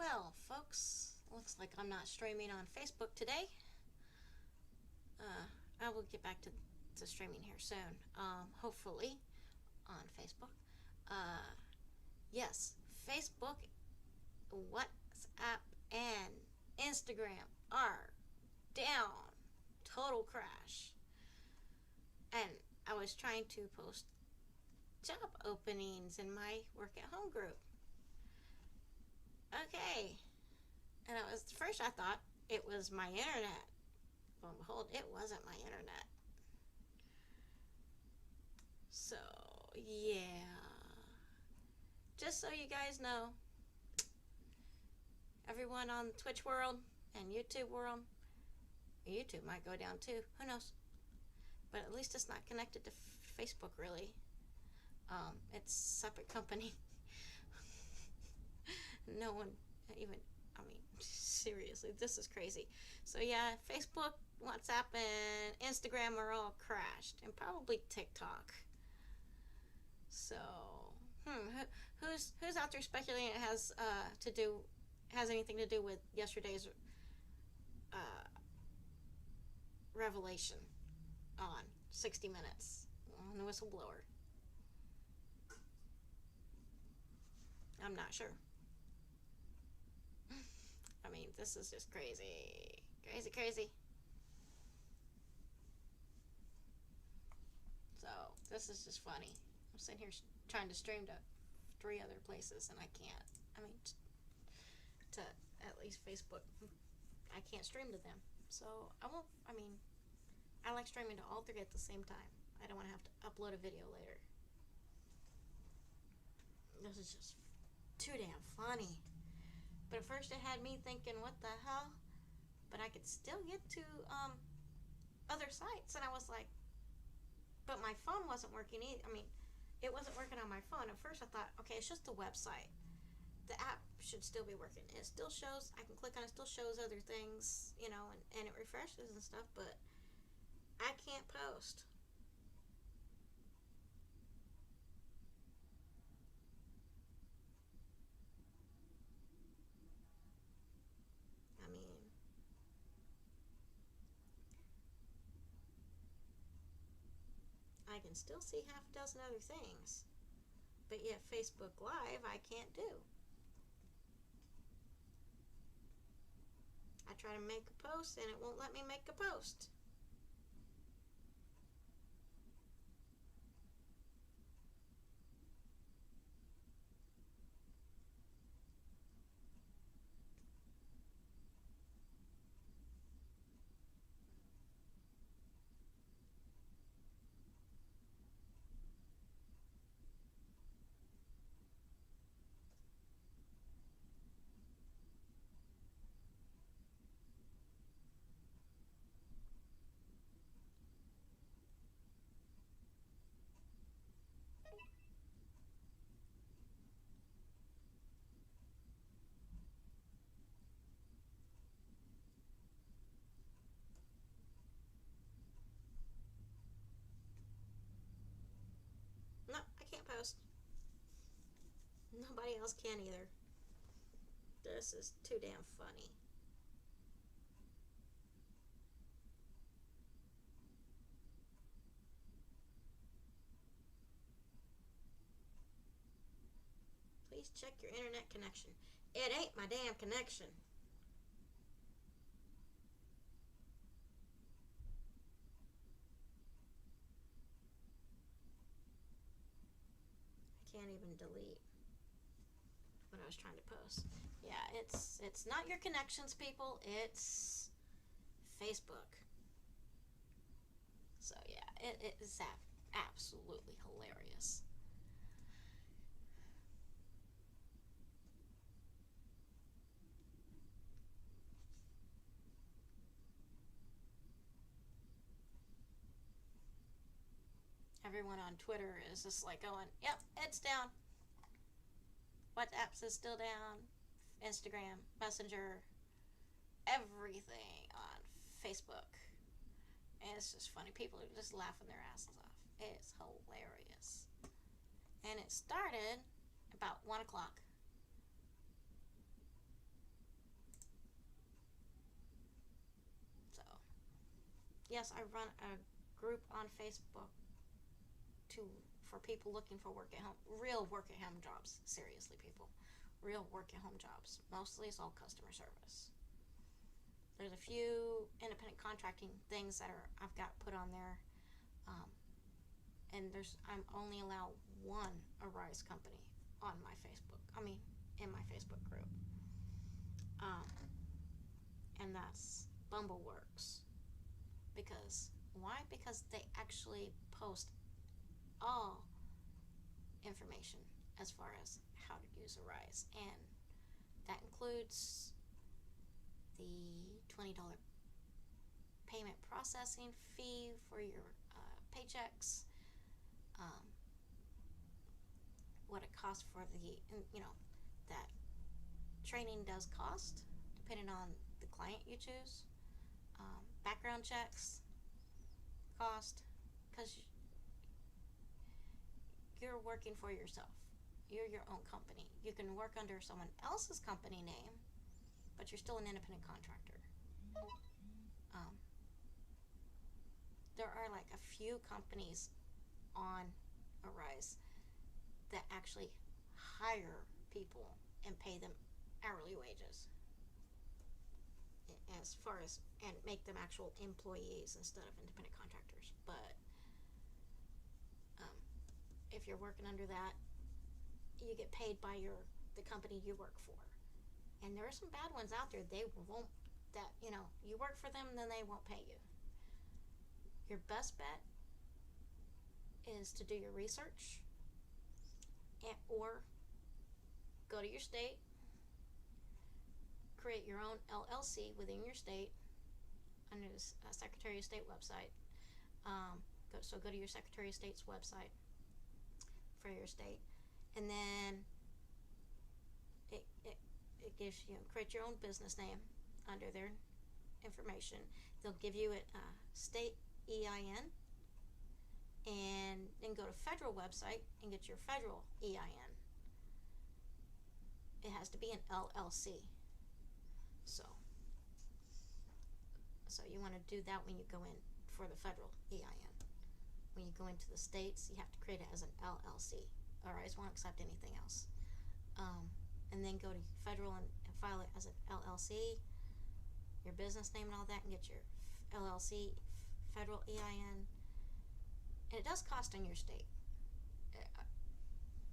Well, folks, looks like I'm not streaming on Facebook today. I will get back to streaming here soon. Hopefully on Facebook. Uh, yes, Facebook, WhatsApp, and Instagram are down. Total crash. And I was trying to post job openings in my work at home group. Okay. And first I thought it was my internet. Lo and behold, it wasn't my internet. So, yeah. Just so you guys know, everyone on Twitch world and YouTube world, YouTube might go down too. Who knows? But at least it's not connected to Facebook, really. It's a separate company. No one even, seriously, this is crazy. So yeah, Facebook, WhatsApp, and Instagram are all crashed, and probably TikTok. So, who's out there speculating it has anything to do with yesterday's uh, revelation on 60 Minutes on the whistleblower? I'm not sure. This is just crazy. Crazy, crazy. So, this is just funny. I'm sitting here trying to stream to 3 other places, and I can't. To at least Facebook, I can't stream to them. So, I won't, I like streaming to all 3 at the same time. I don't want to have to upload a video later. This is just too damn funny. But at first it had me thinking, what the hell? But I could still get to other sites, and I was like, but my phone wasn't working either. It wasn't working on my phone. At first I thought, okay, it's just the website. The app should still be working. It still shows, I can click on it, still shows other things, and it refreshes and stuff, but I can't post. I can still see half a dozen other things, but yet Facebook Live I can't do. I try to make a post and it won't let me make a post. No, I can't post. Nobody else can either. This is too damn funny. Please check your internet connection. It ain't my damn connection. I can't even delete what I was trying to post. Yeah, it's not your connections, people. It's Facebook. So yeah, it is absolutely hilarious. Everyone on Twitter is just like going, yep, it's down. WhatsApp is still down. Instagram, Messenger, everything on Facebook. And it's just funny. People are just laughing their asses off. It's hilarious. And it started about 1 o'clock. yes, I run a group on Facebook to for people looking for work at home, real work at home jobs. Seriously, people, real work at home jobs. Mostly it's all customer service. There's a few independent contracting things that I've got put on there, um, and I'm only allowed one Arise company on my Facebook. I mean, in my Facebook group, um, and that's Bumbleworks. Because why? Because they actually post all information as far as how to use Arise, and that includes the $20 payment processing fee for your paychecks, um, what it costs for that training does cost depending on the client you choose, background checks cost, because you're working for yourself. You're your own company. You can work under someone else's company name, but you're still an independent contractor. Um, there are like a few companies on Arise that actually hire people and pay them hourly wages, as far as, and make them actual employees instead of independent contractors. But if you're working under that, you get paid by the company you work for. And there are some bad ones out there. They won't, that, you work for them, then they won't pay you. Your best bet is to do your research, or go to your state, create your own LLC within your state under the Secretary of State website. So go to your Secretary of State's website for your state, and then it gives you, create your own business name under their information. They'll give you a state EIN, and then go to federal website and get your federal EIN. It has to be an LLC. So you want to do that when you go in for the federal EIN. When you go into the states, you have to create it as an LLC. Arise won't accept anything else. And then go to federal and file it as an LLC, your business name and all that, and get your LLC federal EIN. And it does cost in your state,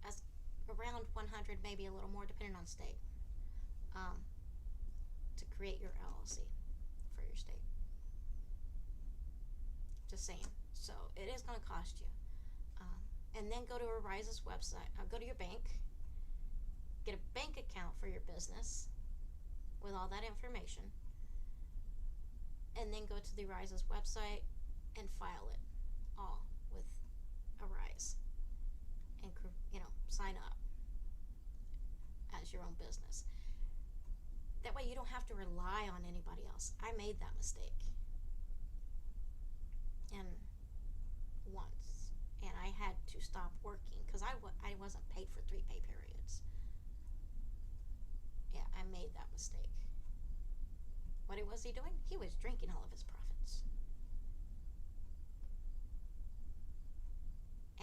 as around 100, maybe a little more, depending on state, to create your LLC for your state. Just saying. So it is going to cost you. And then go to Arise's website. Go to your bank. Get a bank account for your business with all that information. And then go to the Arise's website and file it all with Arise. And, sign up as your own business. That way you don't have to rely on anybody else. I made that mistake. And once, and I had to stop working because I wasn't paid for 3 pay periods. Yeah, I made that mistake. What was he doing? He was drinking all of his profits.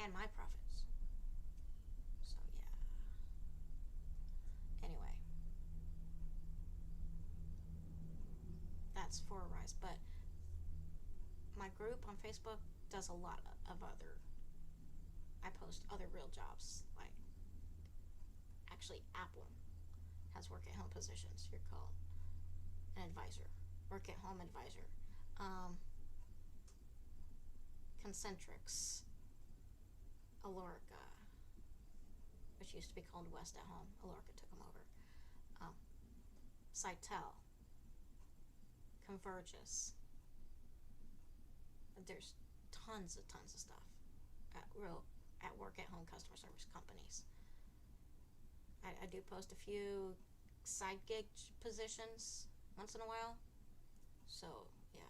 And my profits. So yeah. Anyway. That's for Arise. But my group on Facebook does a lot of other, I post other real jobs, like, actually Apple has work at home positions. You're called an advisor, work at home advisor. Concentrics, Alorica, which used to be called West at Home. Alorica took them over. SIPTAH, Convergys. There's tons of stuff at work at home customer service companies. I do post a few side gig positions once in a while. So yeah.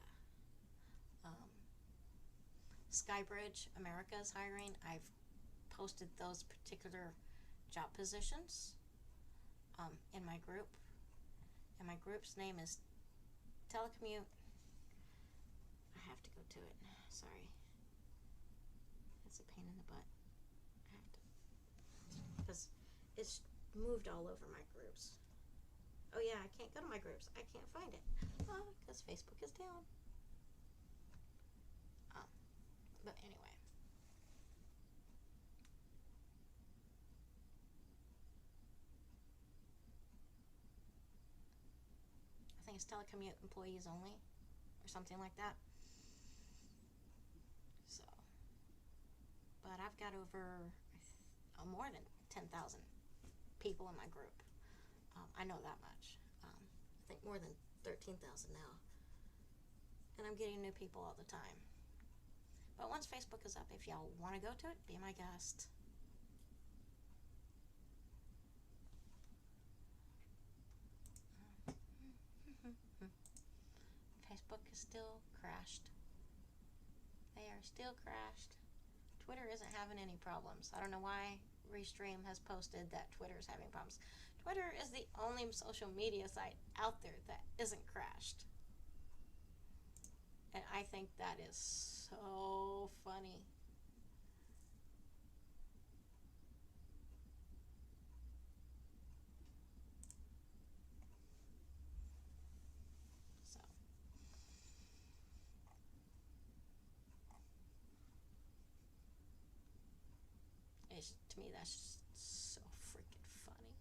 Skybridge America is hiring. I've posted those particular job positions in my group. And my group's name is Telecommute. I have to go to it. Sorry. It's a pain in the butt. I have to, because it's moved all over my groups. Oh yeah, I can't go to my groups. I can't find it. Oh, because Facebook is down. But anyway. I think it's telecommute employees only, or something like that. So, but I've got over more than 10,000 people in my group. I know that much. I think more than 13,000 now. And I'm getting new people all the time. But once Facebook is up, if y'all want to go to it, be my guest. Facebook is still crashed. They are still crashed. Twitter isn't having any problems. I don't know why Restream has posted that Twitter's having problems. Twitter is the only social media site out there that isn't crashed. And I think that is so funny. So, to me, that's just so freaking funny.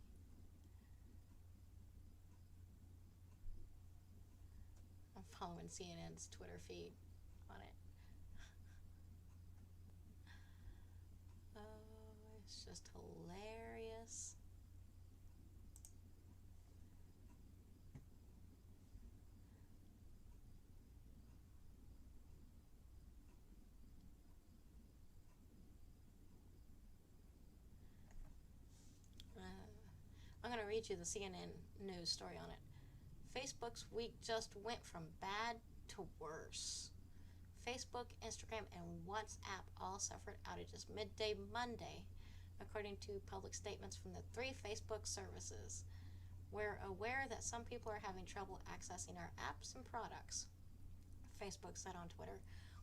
I'm following CNN's Twitter feed on it. Oh, it's just hilarious. I'm going to read you the CNN news story on it. Facebook's week just went from bad to worse. Facebook, Instagram, and WhatsApp all suffered outages midday Monday, according to public statements from the three Facebook services. We're aware that some people are having trouble accessing our apps and products, Facebook said on Twitter.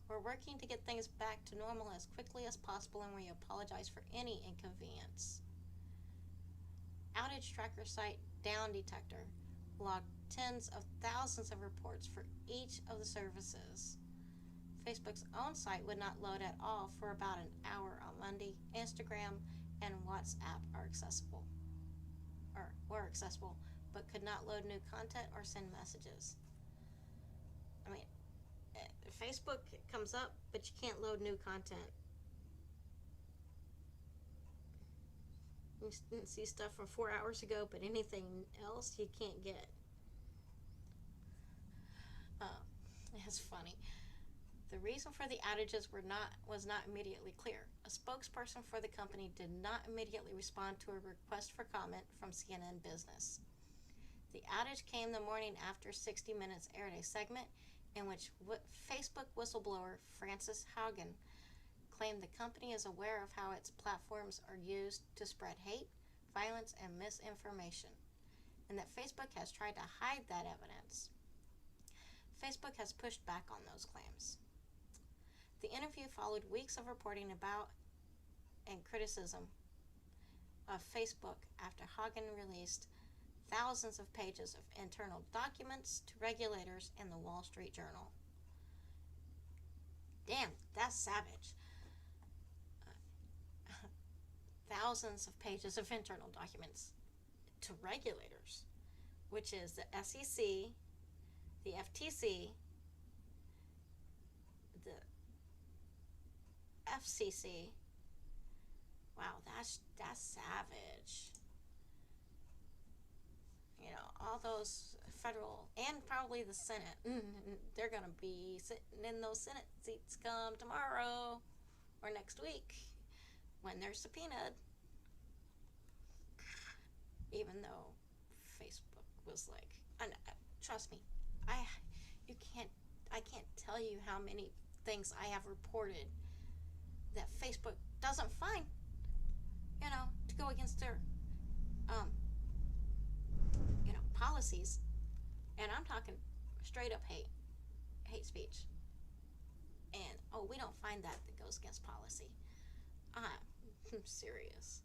We're working to get things back to normal as quickly as possible, and we apologize for any inconvenience. Outage tracker site Down Detector logged tens of thousands of reports for each of the services. Facebook's own site would not load at all for about an hour on Monday. Instagram and WhatsApp were accessible, but could not load new content or send messages. I mean, Facebook comes up, but you can't load new content. You can see stuff from 4 hours ago, but anything else you can't get. It's funny. The reason for the outages was not immediately clear. A spokesperson for the company did not immediately respond to a request for comment from CNN Business. The outage came the morning after 60 Minutes aired a segment in which Facebook whistleblower Frances Haugen claimed the company is aware of how its platforms are used to spread hate, violence, and misinformation, and that Facebook has tried to hide that evidence. Facebook has pushed back on those claims. The interview followed weeks of reporting about and criticism of Facebook after Haugen released thousands of pages of internal documents to regulators in the Wall Street Journal. Damn, that's savage. Thousands of pages of internal documents to regulators, which is the SEC, the FTC, the FCC. Wow, that's savage. You know, all those federal and probably the Senate. They're going to be sitting in those Senate seats come tomorrow or next week when they're subpoenaed. Even though Facebook was like, trust me, I can't tell you how many things I have reported that Facebook doesn't find, to go against their, policies. And I'm talking straight up hate speech. oh, we don't find that goes against policy. I'm serious.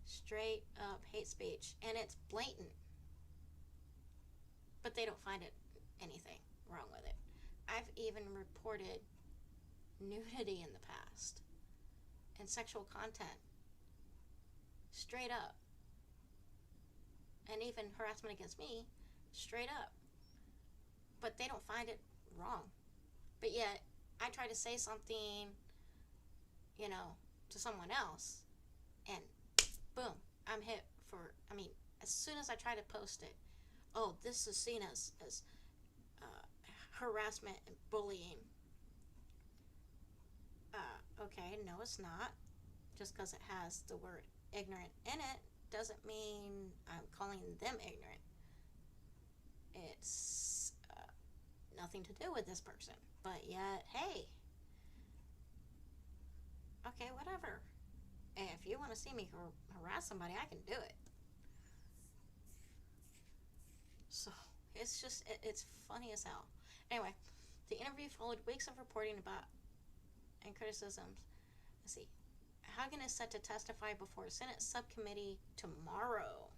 Straight up hate speech, and it's blatant. But they don't find it anything wrong with it. I've even reported nudity in the past and sexual content, straight up, and even harassment against me, straight up. But they don't find it wrong. But yet, I try to say something, to someone else, and boom, I'm hit for, as soon as I try to post it, oh, this is seen as harassment and bullying. Okay, no, it's not. Just because it has the word ignorant in it doesn't mean I'm calling them ignorant. It's nothing to do with this person. But yet, hey, okay, whatever. If you want to see me harass somebody, I can do it. So, it's funny as hell. Anyway, the interview followed weeks of reporting about and criticisms. Let's see. Hagen is set to testify before a Senate subcommittee tomorrow.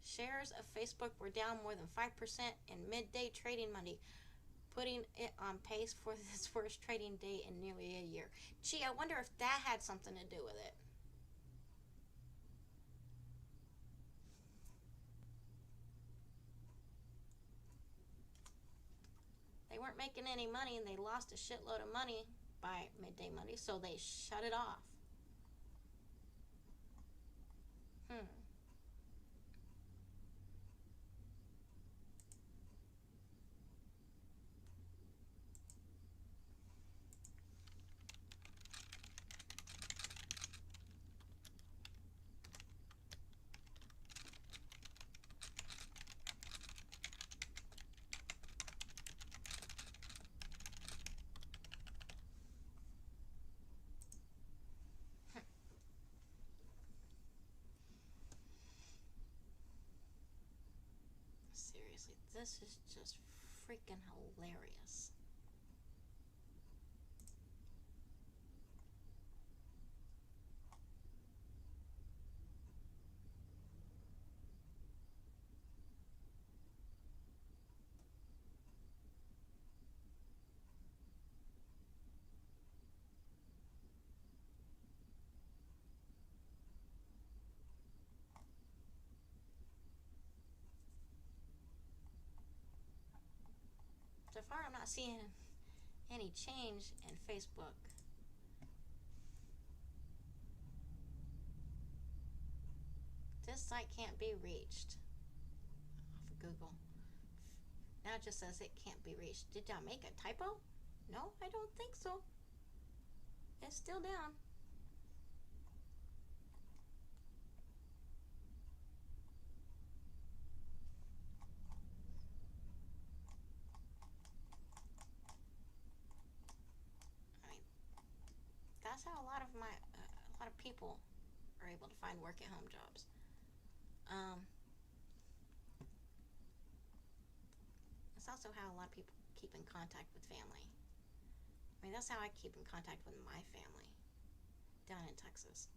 Shares of Facebook were down more than 5% in midday trading Monday, putting it on pace for its worst trading day in nearly a year. Gee, I wonder if that had something to do with it. They weren't making any money, and they lost a shitload of money by midday Monday, so they shut it off. Seriously, this is just freaking hilarious. So far, I'm not seeing any change in Facebook. This site can't be reached off of Google. Now it just says it can't be reached. Did I make a typo? No, I don't think so. It's still down. That's how a lot of people are able to find work at home jobs. It's also how a lot of people keep in contact with family. That's how I keep in contact with my family down in Texas.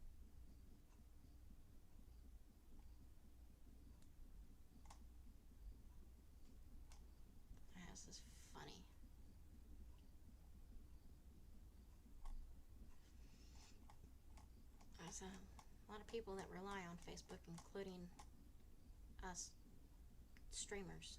This is funny. There's a lot of people that rely on Facebook, including us streamers.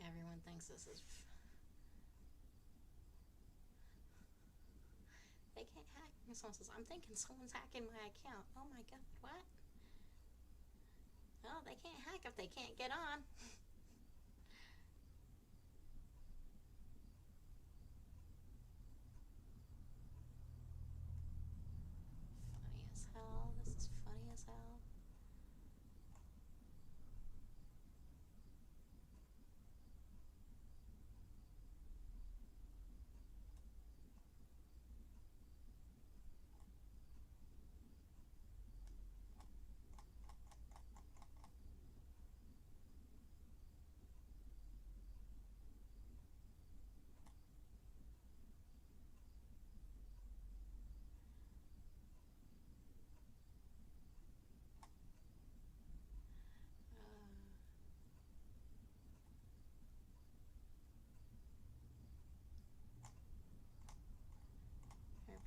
Everyone thinks this is Someone says, I'm thinking someone's hacking my account. Oh my god, what? Well, they can't hack if they can't get on. Funny as hell. This is funny as hell.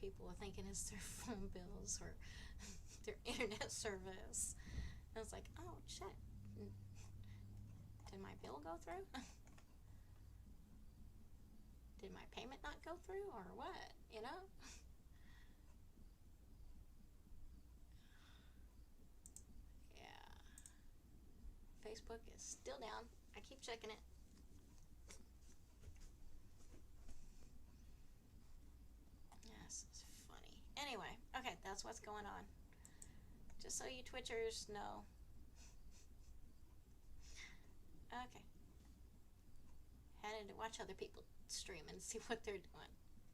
People are thinking it's their phone bills or their internet service. And it's like, oh shit, did my bill go through? Did my payment not go through or what? You know? Yeah. Facebook is still down. I keep checking it. Yes, it's funny. Anyway, okay, that's what's going on. Just so you Twitchers know. Okay. Headed to watch other people stream and see what they're doing.